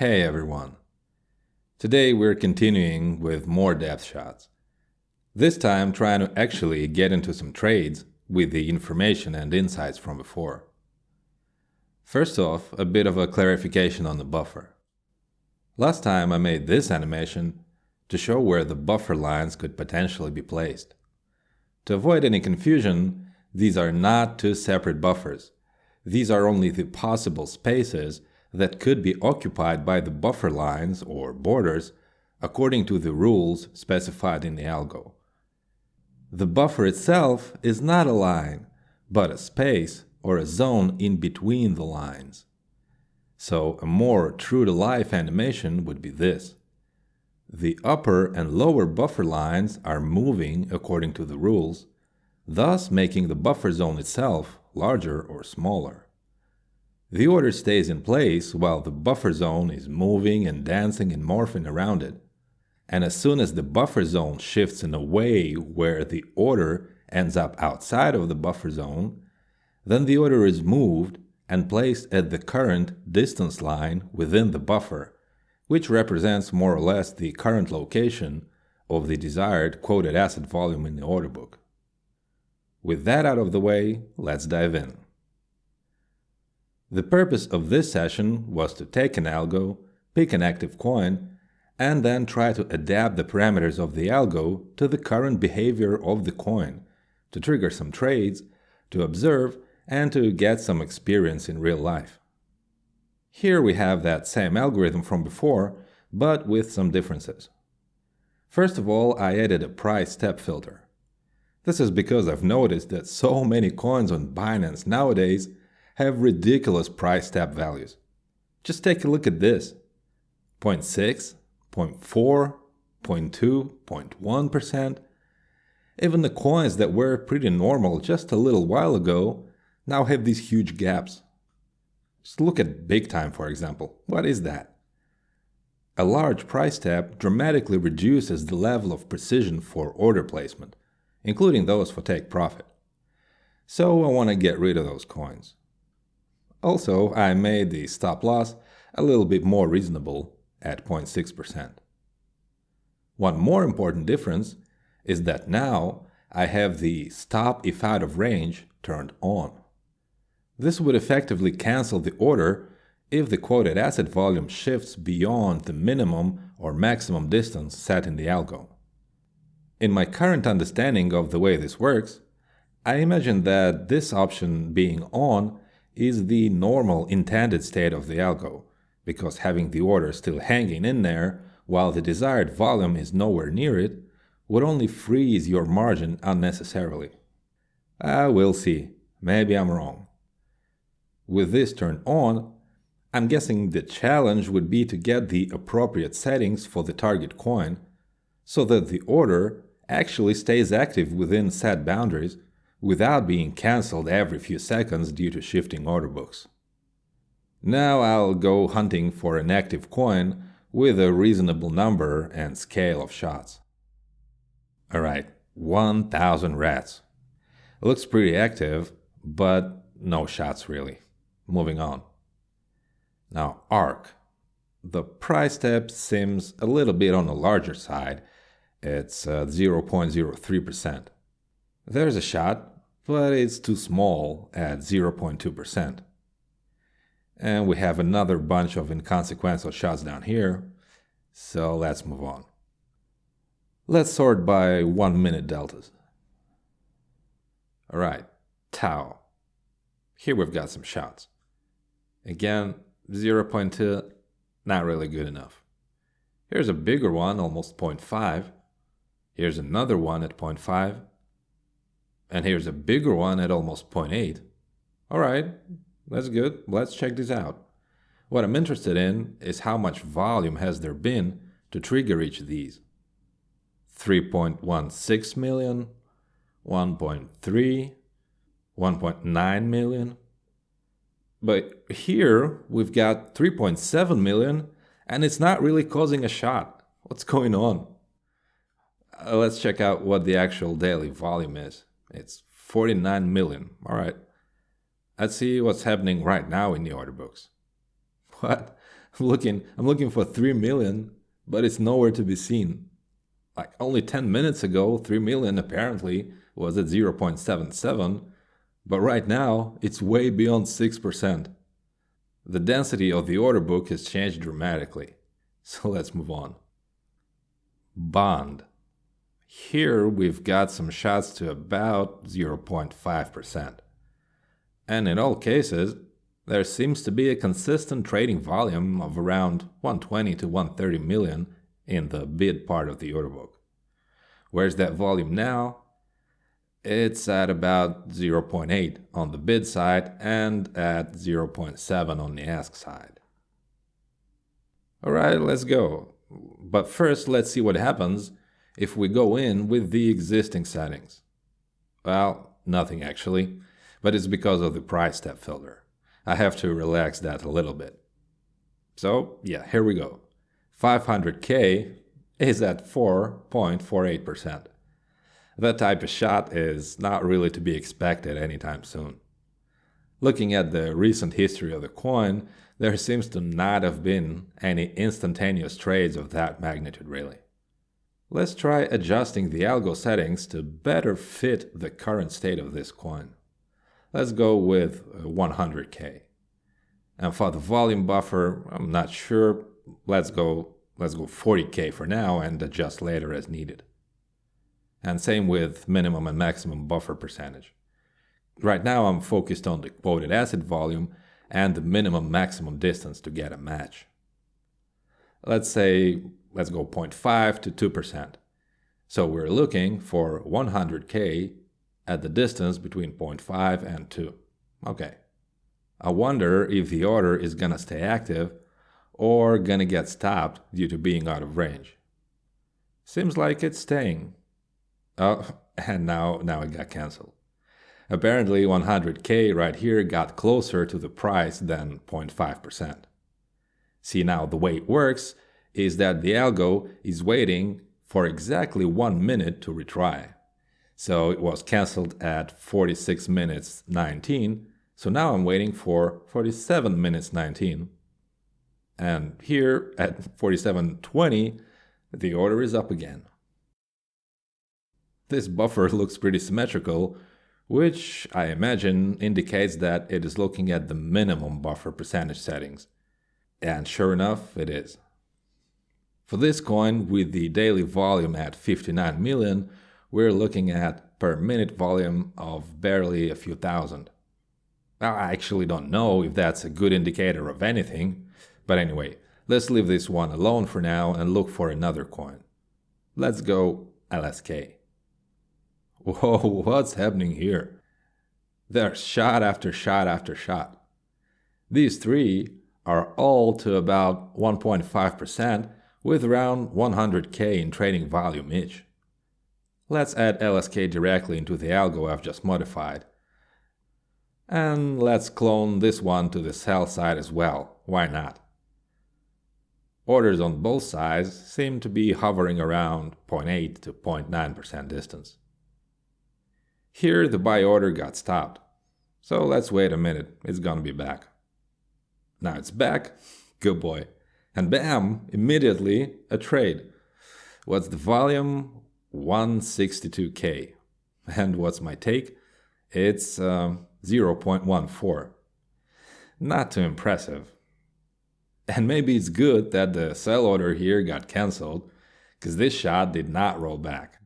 Hey everyone. Today we're continuing with more depth shots. This time trying to actually get into some trades with the information and insights from before. First off, a bit of a clarification on the buffer. Last time I made this animation to show where the buffer lines could potentially be placed. To avoid any confusion, these are not two separate buffers. These are only the possible spaces that could be occupied by the buffer lines or borders according to the rules specified in the algo. The buffer itself is not a line, but a space or a zone in between the lines. So a more true-to-life animation would be this. The upper and lower buffer lines are moving according to the rules, thus making the buffer zone itself larger or smaller. The order stays in place while the buffer zone is moving and dancing and morphing around it. And as soon as the buffer zone shifts in a way where the order ends up outside of the buffer zone, then the order is moved and placed at the current distance line within the buffer, which represents more or less the current location of the desired quoted asset volume in the order book. With that out of the way, let's dive in. The purpose of this session was to take an algo, pick an active coin, and then try to adapt the parameters of the algo to the current behavior of the coin, to trigger some trades, to observe, and to get some experience in real life. Here we have that same algorithm from before, but with some differences. First of all, I added a price step filter. This is because I've noticed that so many coins on Binance nowadays have ridiculous price step values. Just take a look at this. 0.6, 0.4, 0.2, 0.1%. Even the coins that were pretty normal just a little while ago now have these huge gaps. Just look at Big Time, for example. What is that? A large price step dramatically reduces the level of precision for order placement, including those for take profit. So I want to get rid of those coins. Also, I made the stop loss a little bit more reasonable at 0.6%. One more important difference is that now I have the stop if out of range turned on. This would effectively cancel the order if the quoted asset volume shifts beyond the minimum or maximum distance set in the algo. In my current understanding of the way this works, I imagine that this option being on is the normal intended state of the algo, because having the order still hanging in there while the desired volume is nowhere near it would only freeze your margin unnecessarily. We'll see. Maybe I'm wrong. With this turned on, I'm guessing the challenge would be to get the appropriate settings for the target coin so that the order actually stays active within set boundaries without being cancelled every few seconds due to shifting order books. Now I'll go hunting for an active coin with a reasonable number and scale of shots. Alright, 1000 rats. Looks pretty active, but no shots really. Moving on. Now ARK. The price step seems a little bit on the larger side. It's 0.03%. There's a shot, but it's too small at 0.2%. And we have another bunch of inconsequential shots down here, so let's move on. Let's sort by 1 minute deltas. Alright, Tau. Here we've got some shots. Again, 0.2, not really good enough. Here's a bigger one, almost 0.5. Here's another one at 0.5. And here's a bigger one at almost 0.8. Alright, that's good. Let's check this out. What I'm interested in is how much volume has there been to trigger each of these. 3.16 million, 1.3, 1.9 million. But here we've got 3.7 million and it's not really causing a shot. What's going on? Let's check out what the actual daily volume is. It's 49 million. Alright. Let's see what's happening right now in the order books. What? I'm looking for 3 million, but it's nowhere to be seen. Like only 10 minutes ago, 3 million apparently was at 0.77, but right now it's way beyond 6%. The density of the order book has changed dramatically. So let's move on. Bond. Here we've got some shots to about 0.5%. And in all cases, there seems to be a consistent trading volume of around 120 to 130 million in the bid part of the order book. Where's that volume now? It's at about 0.8 on the bid side and at 0.7 on the ask side. Alright, let's go. But first, let's see what happens if we go in with the existing settings. Well, nothing actually, but it's because of the price step filter. I have to relax that a little bit. So, yeah, here we go. 500K is at 4.48%. That type of shot is not really to be expected anytime soon. Looking at the recent history of the coin, there seems to not have been any instantaneous trades of that magnitude really. Let's try adjusting the algo settings to better fit the current state of this coin. Let's go with 100K. And for the volume buffer, I'm not sure. Let's go 40K for now and adjust later as needed. And same with minimum and maximum buffer percentage. Right now I'm focused on the quoted asset volume and the minimum maximum distance to get a match. Let's go 0.5 to 2%. So we're looking for 100K at the distance between 0.5 and 2. Okay. I wonder if the order is gonna stay active or gonna get stopped due to being out of range. Seems like it's staying. Oh, and now it got cancelled. Apparently 100K right here got closer to the price than 0.5%. See, now the way it works is that the algo is waiting for exactly 1 minute to retry. So it was cancelled at 46 minutes 19, so now I'm waiting for 47 minutes 19. And here at 47:20, the order is up again. This buffer looks pretty symmetrical, which I imagine indicates that it is looking at the minimum buffer percentage settings. And sure enough, it is. For this coin, with the daily volume at 59 million, we're looking at per minute volume of barely a few thousand. Now, I actually don't know if that's a good indicator of anything, but anyway, let's leave this one alone for now and look for another coin. Let's go LSK. Whoa, what's happening here? There's shot after shot after shot. These three are all to about 1.5% with around 100K in trading volume each. Let's add LSK directly into the algo I've just modified. And let's clone this one to the sell side as well, why not? Orders on both sides seem to be hovering around 0.8 to 0.9% distance. Here the buy order got stopped, so let's wait a minute, it's gonna be back. Now it's back, good boy. And bam, immediately a trade. What's the volume? 162K. And what's my take? It's 0.14. Not too impressive. And maybe it's good that the sell order here got cancelled, because this shot did not roll back.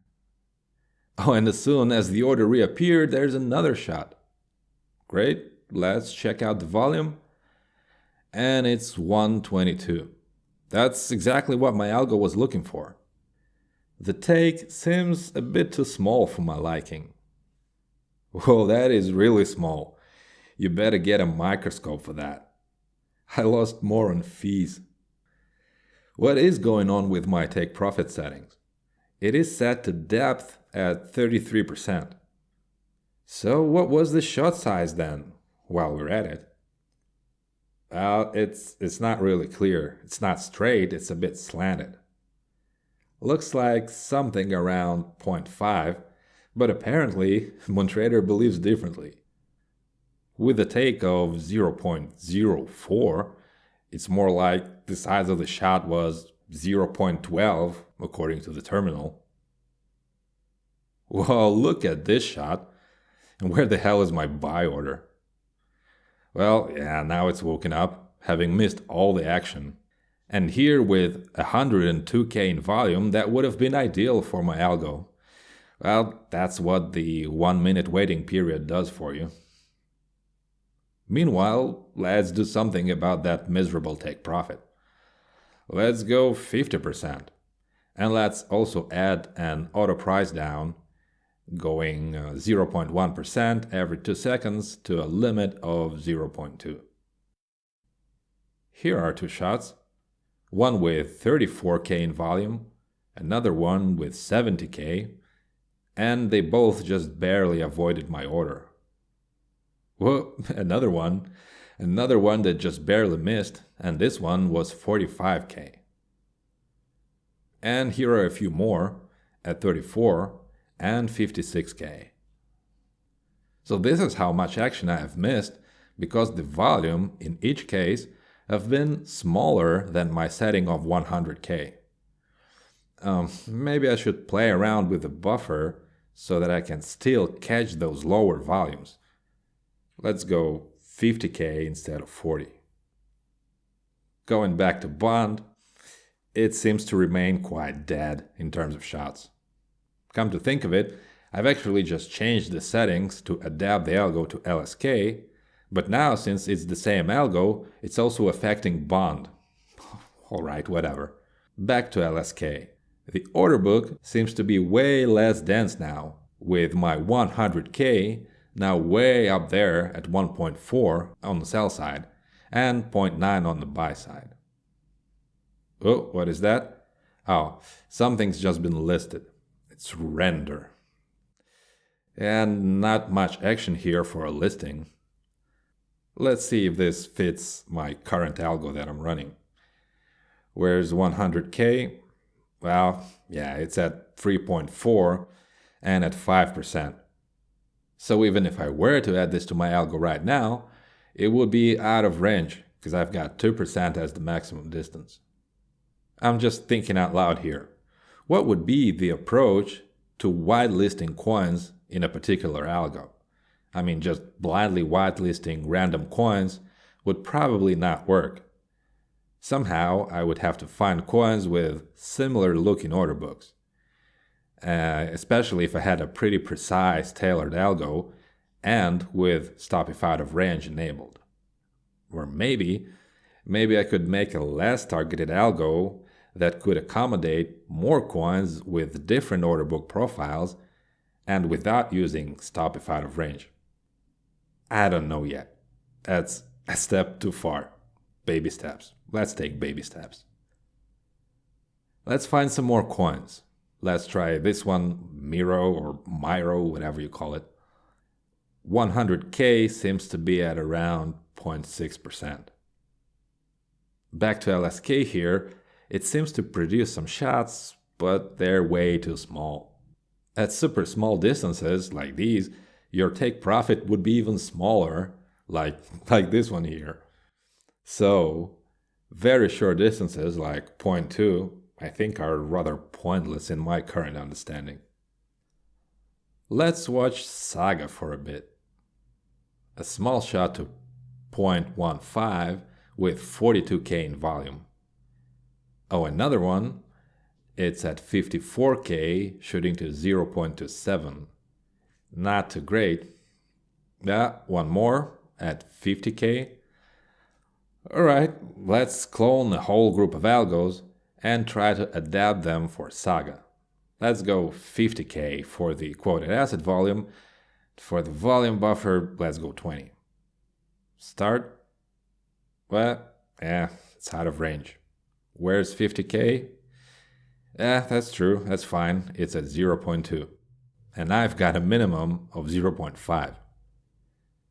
Oh, and as soon as the order reappeared, there's another shot. Great, let's check out the volume. And it's 122. That's exactly what my algo was looking for. The take seems a bit too small for my liking. Whoa, that is really small. You better get a microscope for that. I lost more on fees. What is going on with my take profit settings? It is set to depth at 33%. So what was the shot size then, while we're at it? Well, it's not really clear. It's not straight, it's a bit slanted. Looks like something around 0.5, but apparently Moontrader believes differently. With a take of 0.04, It's more like the size of the shot was 0.12 according to the terminal. Well, look at this shot. And where the hell is my buy order? Well, yeah, now it's woken up, having missed all the action. And here with 102K in volume, that would have been ideal for my algo. Well, that's what the 1 minute waiting period does for you. Meanwhile, let's do something about that miserable take profit. Let's go 50%. And let's also add an auto price down, going 0.1% every 2 seconds to a limit of 0.2. Here are two shots, one with 34K in volume, another one with 70K, and they both just barely avoided my order. Whoa, another one that just barely missed, and this one was 45K. And here are a few more at 34 and 56K. So this is how much action I have missed because the volume in each case have been smaller than my setting of 100K. Maybe I should play around with the buffer so that I can still catch those lower volumes. Let's go 50K instead of 40. Going back to bond, it seems to remain quite dead in terms of shots. Come to think of it, I've actually just changed the settings to adapt the algo to LSK, but now since it's the same algo, it's also affecting bond. Alright, whatever. Back to LSK. The order book seems to be way less dense now, with my 100K now way up there at 1.4 on the sell side and 0.9 on the buy side. Oh, what is that? Oh, something's just been listed. It's render. And not much action here for a listing. Let's see if this fits my current algo that I'm running. Where's 100K? Well, yeah, it's at 3.4 and at 5%. So even if I were to add this to my algo right now, it would be out of range because I've got 2% as the maximum distance. I'm just thinking out loud here. What would be the approach to whitelisting coins in a particular algo? I mean, just blindly whitelisting random coins would probably not work. Somehow, I would have to find coins with similar looking order books. Especially if I had a pretty precise tailored algo and with stop if out of range enabled. Or maybe I could make a less targeted algo that could accommodate more coins with different order book profiles and without using stop if out of range. I don't know yet. That's a step too far. Baby steps. Let's take baby steps. Let's find some more coins. Let's try this one, Miro or Miro, whatever you call it. 100K seems to be at around 0.6%. Back to LSK here, it seems to produce some shots, but they're way too small. At super small distances like these, your take profit would be even smaller, like this one here. So, very short distances like 0.2, I think are rather pointless in my current understanding. Let's watch Saga for a bit. A small shot to 0.15 with 42K in volume. Oh, another one, it's at 54K shooting to 0.27. Not too great. Yeah, one more at 50K. Alright, let's clone a whole group of algos and try to adapt them for Saga. Let's go 50K for the quoted asset volume. For the volume buffer, let's go 20. Start. Well, yeah, it's out of range. Where's 50K? Yeah, that's true, that's fine. It's at 0.2. And I've got a minimum of 0.5.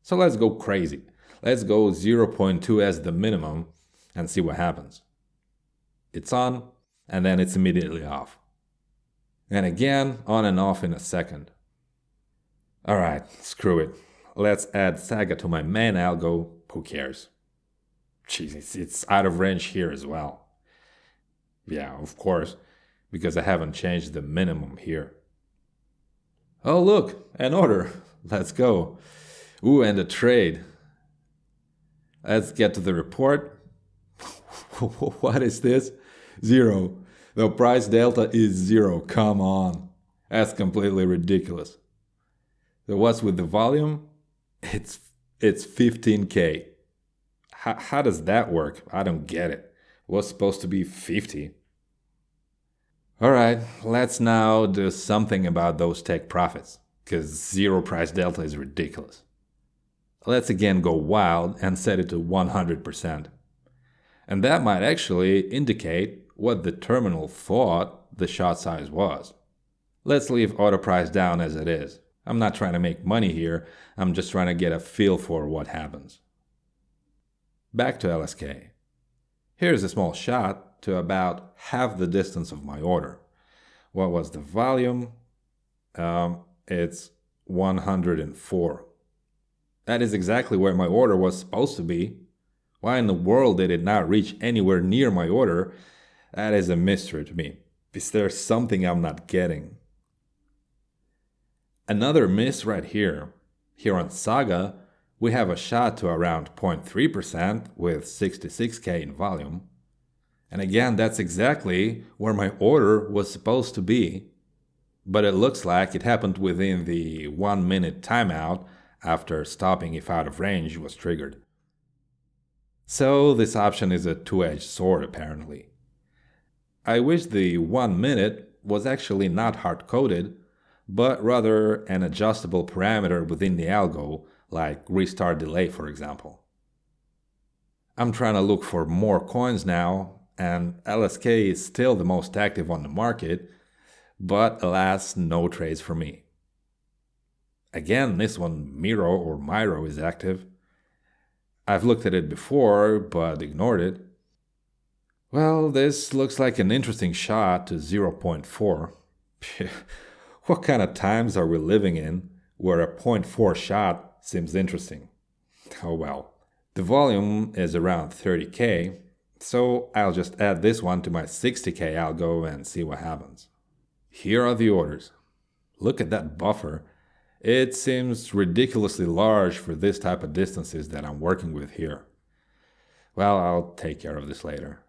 So let's go crazy. Let's go 0.2 as the minimum and see what happens. It's on, and then it's immediately off. And again, on and off in a second. Alright, screw it. Let's add Saga to my main algo, who cares? Jeez, it's out of range here as well. Yeah, of course, because I haven't changed the minimum here. Oh, look, an order. Let's go. Ooh, and a trade. Let's get to the report. What is this? 0. The price delta is 0. Come on. That's completely ridiculous. So what's with the volume? It's 15K. How does that work? I don't get it. It was supposed to be 50. Alright, let's now do something about those take profits, because 0 price delta is ridiculous. Let's again go wild and set it to 100%. And that might actually indicate what the terminal thought the shot size was. Let's leave auto price down as it is. I'm not trying to make money here, I'm just trying to get a feel for what happens. Back to LSK. Here's a small shot to about half the distance of my order. What was the volume? It's 104. That is exactly where my order was supposed to be. Why in the world did it not reach anywhere near my order? That is a mystery to me. Is there something I'm not getting? Another miss right here. Here on Saga, we have a shot to around 0.3% with 66K in volume. And again, that's exactly where my order was supposed to be. But it looks like it happened within the 1 minute timeout after stopping if out of range was triggered. So this option is a two-edged sword apparently. I wish the 1 minute was actually not hard-coded, but rather an adjustable parameter within the algo, like restart delay for example. I'm trying to look for more coins now, and LSK is still the most active on the market, but alas, no trades for me. Again, this one Miro or Miro is active. I've looked at it before, but ignored it. Well, this looks like an interesting shot to 0.4. What kind of times are we living in where a 0.4 shot seems interesting? Oh well. The volume is around 30K, so I'll just add this one to my 60K algo and see what happens. Here are the orders. Look at that buffer. It seems ridiculously large for this type of distances that I'm working with here. Well, I'll take care of this later.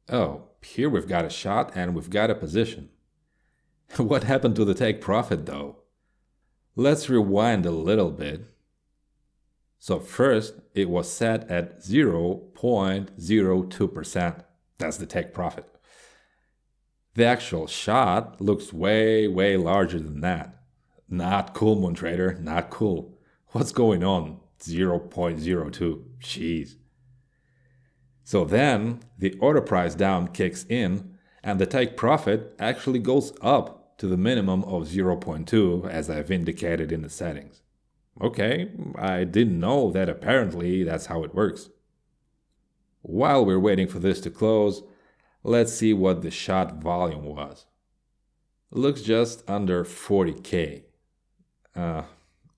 Oh, here we've got a shot and we've got a position. What happened to the take profit though? Let's rewind a little bit. So first, it was set at 0.02%. That's the take profit. The actual shot looks way larger than that. Not cool, Moontrader, not cool. What's going on? 0.02, jeez. So then, the order price down kicks in, and the take profit actually goes up to the minimum of 0.2 as I've indicated in the settings. Okay, I didn't know that apparently that's how it works. While we're waiting for this to close, let's see what the shot volume was. Looks just under 40K.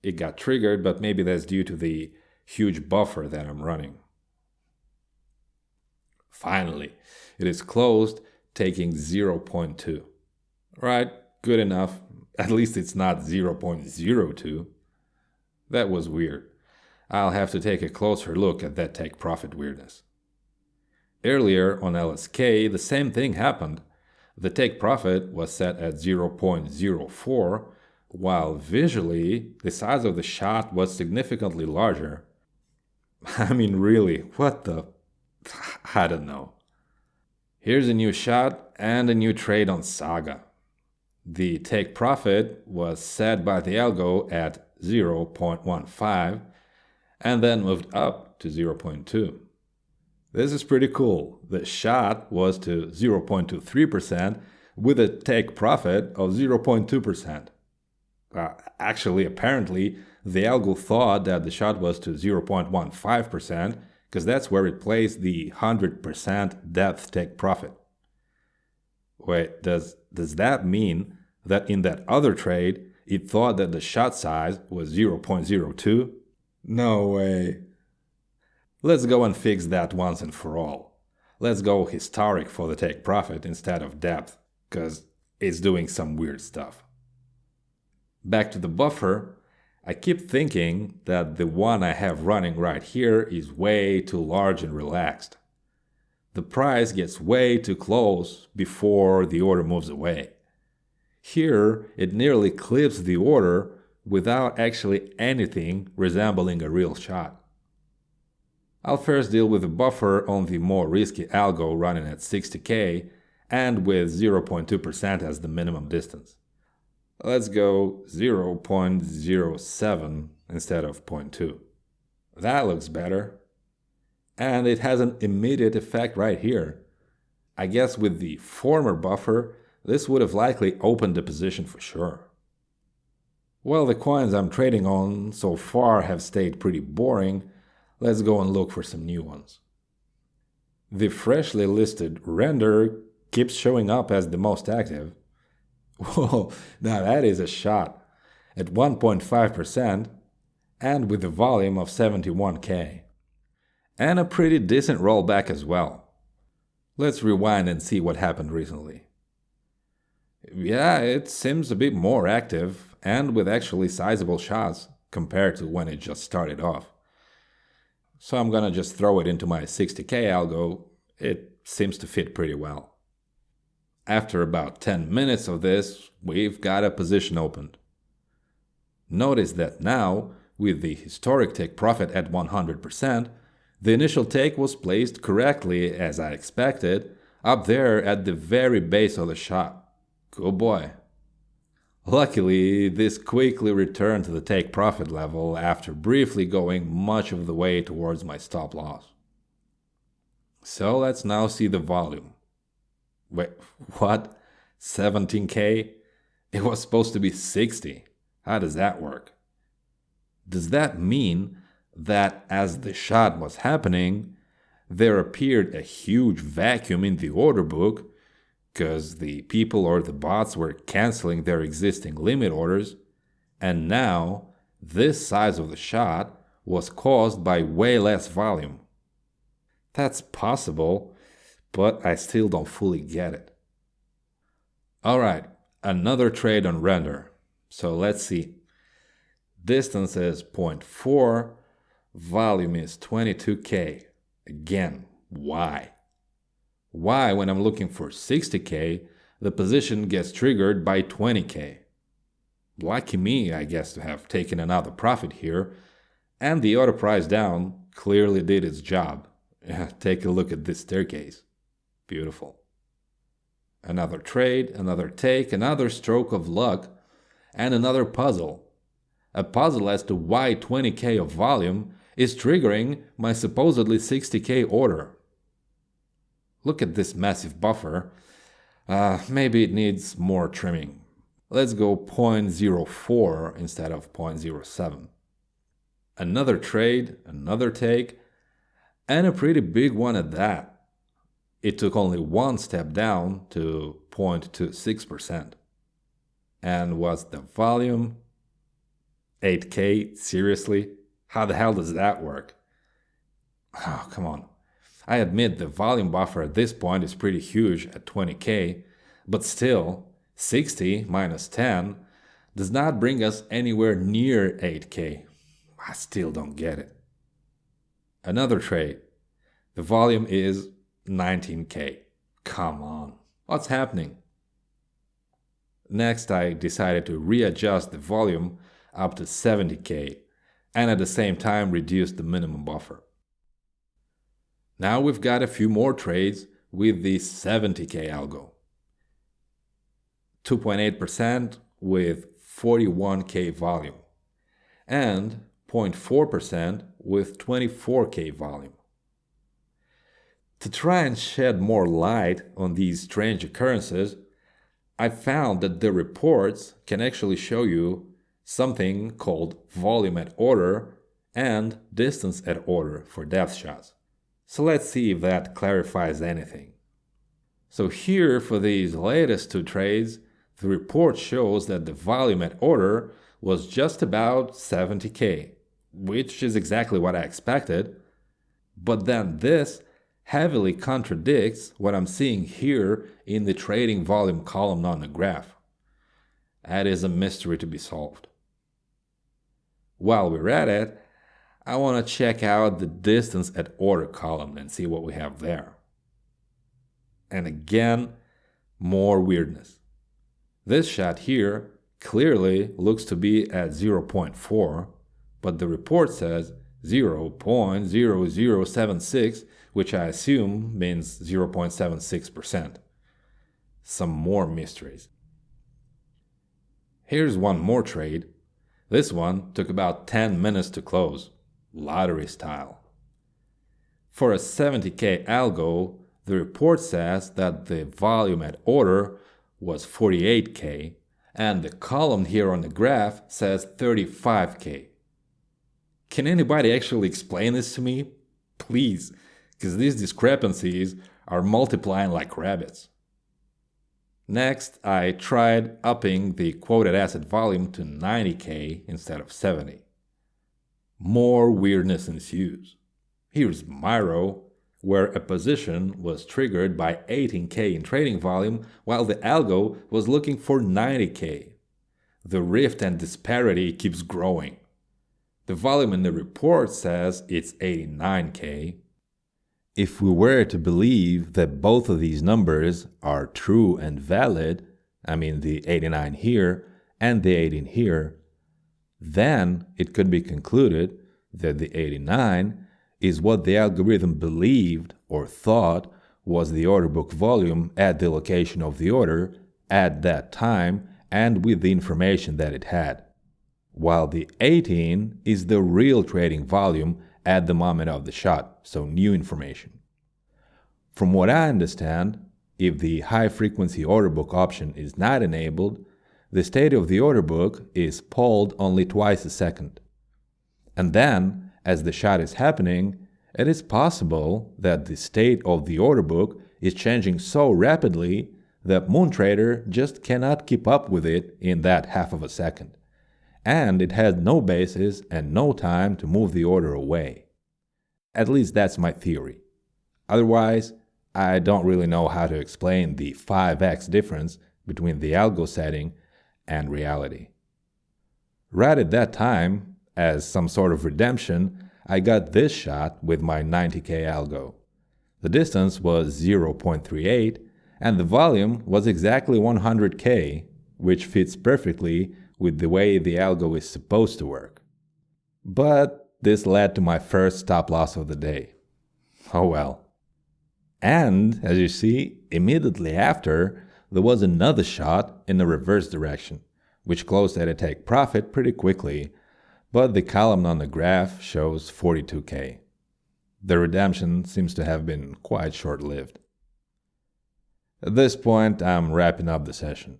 It got triggered, but maybe that's due to the huge buffer that I'm running. Finally, it is closed, taking 0.2. Right, good enough. At least it's not 0.02. That was weird. I'll have to take a closer look at that take profit weirdness. Earlier on LSK, the same thing happened. The take profit was set at 0.04, while visually, the size of the shot was significantly larger. I mean, really, what the... I don't know. Here's a new shot and a new trade on Saga. The take profit was set by the algo at 0.15 and then moved up to 0.2. This is pretty cool. The shot was to 0.23% with a take profit of 0.2%. Actually, apparently, the algo thought that the shot was to 0.15% because that's where it plays the 100% depth take profit. Wait, does that mean that in that other trade, it thought that the shot size was 0.02? No way. Let's go and fix that once and for all. Let's go historic for the take profit instead of depth, because it's doing some weird stuff. Back to the buffer, I keep thinking that the one I have running right here is way too large and relaxed. The price gets way too close before the order moves away. Here, it nearly clips the order without actually anything resembling a real shot. I'll first deal with the buffer on the more risky algo running at 60K and with 0.2% as the minimum distance. Let's go 0.07 instead of 0.2. That looks better. And it has an immediate effect right here. I guess with the former buffer, this would have likely opened the position for sure. Well, the coins I'm trading on so far have stayed pretty boring. Let's go and look for some new ones. The freshly listed render keeps showing up as the most active. Whoa, now that is a shot. At 1.5% and with a volume of 71K. And a pretty decent rollback as well. Let's rewind and see what happened recently. Yeah, it seems a bit more active and with actually sizable shots compared to when it just started off. So I'm gonna just throw it into my 60K algo. It seems to fit pretty well. After about 10 minutes of this, we've got a position opened. Notice that now, with the historic take profit at 100%, the initial take was placed correctly as I expected, up there at the very base of the shot. Good boy. Luckily, this quickly returned to the take profit level after briefly going much of the way towards my stop loss. So let's now see the volume. Wait, what? 17K? It was supposed to be 60. How does that work? Does that mean that as the shot was happening, there appeared a huge vacuum in the order book because the people or the bots were canceling their existing limit orders, and now this size of the shot was caused by way less volume? That's possible, but I still don't fully get it. Alright, another trade on render. So let's see. Distance is 0.4, volume is 22K. Again, why? Why, when I'm looking for 60K, the position gets triggered by 20K? Lucky me, I guess, to have taken another profit here, and the order price down clearly did its job. Take a look at this staircase. Beautiful. Another trade, another take, another stroke of luck, and another puzzle. A puzzle as to why 20K of volume is triggering my supposedly 60K order. Look at this massive buffer. Maybe it needs more trimming. Let's go 0.04 instead of 0.07. Another trade, another take, and a pretty big one at that. It took only one step down to 0.26%. And what's the volume? 8K? Seriously? How the hell does that work? Oh, come on. I admit the volume buffer at this point is pretty huge at 20K, but still, 60 minus 10 does not bring us anywhere near 8K. I still don't get it. Another trade. The volume is 19K. Come on. What's happening? Next, I decided to readjust the volume up to 70K and at the same time reduce the minimum buffer. Now we've got a few more trades with the 70K algo. 2.8% with 41K volume and 0.4% with 24K volume. To try and shed more light on these strange occurrences, I found that the reports can actually show you something called volume at order and distance at order for depth shots. So let's see if that clarifies anything. So here for these latest two trades, the report shows that the volume at order was just about 70K, which is exactly what I expected, But then this heavily contradicts what I'm seeing here in the trading volume column on the graph. That is a mystery to be solved. While we're at it, I want to check out the distance at order column and see what we have there. And again, more weirdness. This shot here clearly looks to be at 0.4, but the report says 0.0076, which I assume means 0.76%. Some more mysteries. Here's one more trade. This one took about 10 minutes to close, lottery style. For a 70K algo, the report says that the volume at order was 48K, and the column here on the graph says 35K. Can anybody actually explain this to me? Please, because these discrepancies are multiplying like rabbits. Next, I tried upping the quoted asset volume to 90K instead of 70. More weirdness ensues. Here's Miro, where a position was triggered by 18K in trading volume while the algo was looking for 90K. The rift and disparity keeps growing. The volume in the report says it's 89K. If we were to believe that both of these numbers are true and valid, I mean the 89 here and the 18 here, then it could be concluded that the 89 is what the algorithm believed or thought was the order book volume at the location of the order at that time and with the information that it had, while the 18 is the real trading volume at the moment of the shot, so new information. From what I understand, if the high-frequency order book option is not enabled, the state of the order book is polled only twice a second. And then, as the shot is happening, it is possible that the state of the order book is changing so rapidly that Moontrader just cannot keep up with it in that half of a second, and it has no basis and no time to move the order away. At least that's my theory. Otherwise, I don't really know how to explain the 5x difference between the algo setting and reality. Right at that time, as some sort of redemption, I got this shot with my 90K algo. The distance was 0.38 and the volume was exactly 100K, which fits perfectly with the way the algo is supposed to work. But this led to my first stop loss of the day. Oh well. And, as you see, immediately after, there was another shot in the reverse direction, which closed at a take profit pretty quickly, but the column on the graph shows 42K. The redemption seems to have been quite short-lived. At this point, I'm wrapping up the session.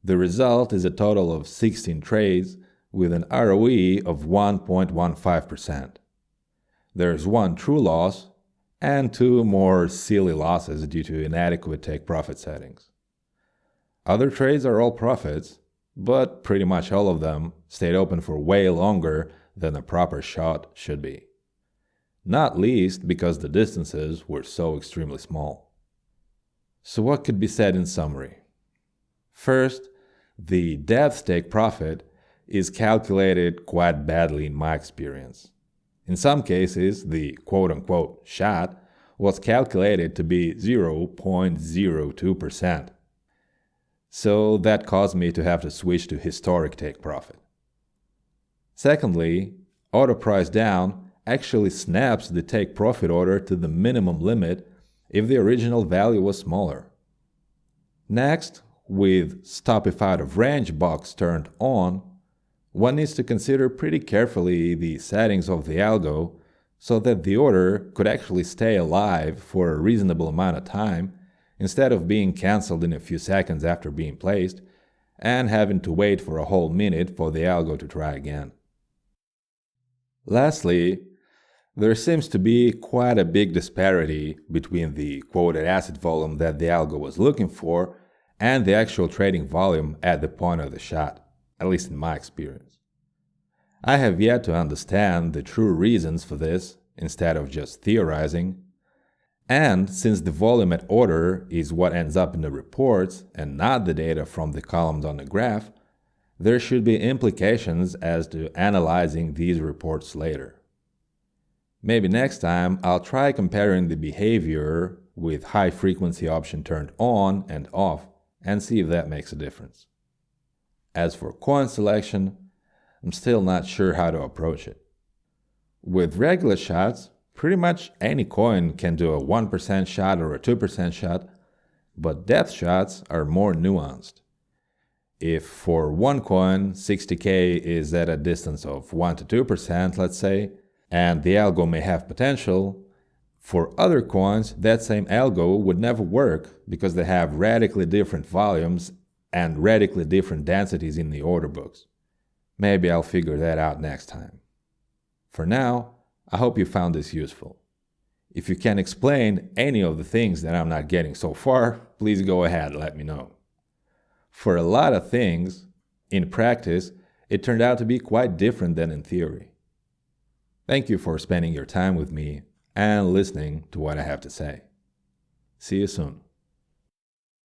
The result is a total of 16 trades with an ROE of 1.15%. There's one true loss and two more silly losses due to inadequate take-profit settings. Other trades are all profits, but pretty much all of them stayed open for way longer than a proper shot should be. Not least because the distances were so extremely small. So what could be said in summary? First, the depth take profit is calculated quite badly in my experience. In some cases, the quote-unquote shot was calculated to be 0.02%. So that caused me to have to switch to historic take profit. Secondly, auto price down actually snaps the take profit order to the minimum limit if the original value was smaller. Next, with stop if out of range box turned on, one needs to consider pretty carefully the settings of the algo so that the order could actually stay alive for a reasonable amount of time instead of being cancelled in a few seconds after being placed and having to wait for a whole minute for the algo to try again. Lastly, there seems to be quite a big disparity between the quoted asset volume that the algo was looking for and the actual trading volume at the point of the shot, at least in my experience. I have yet to understand the true reasons for this instead of just theorizing. And since the volume at order is what ends up in the reports and not the data from the columns on the graph, there should be implications as to analyzing these reports later. Maybe next time I'll try comparing the behavior with high frequency option turned on and off and see if that makes a difference. As for coin selection, I'm still not sure how to approach it. With regular shots, pretty much any coin can do a 1% shot or a 2% shot, but depth shots are more nuanced. If for one coin 60K is at a distance of 1 to 2%, let's say, and the algo may have potential, for other coins that same algo would never work because they have radically different volumes and radically different densities in the order books. Maybe I'll figure that out next time. For now, I hope you found this useful. If you can explain any of the things that I'm not getting so far, please go ahead and let me know. For a lot of things, in practice, it turned out to be quite different than in theory. Thank you for spending your time with me and listening to what I have to say. See you soon.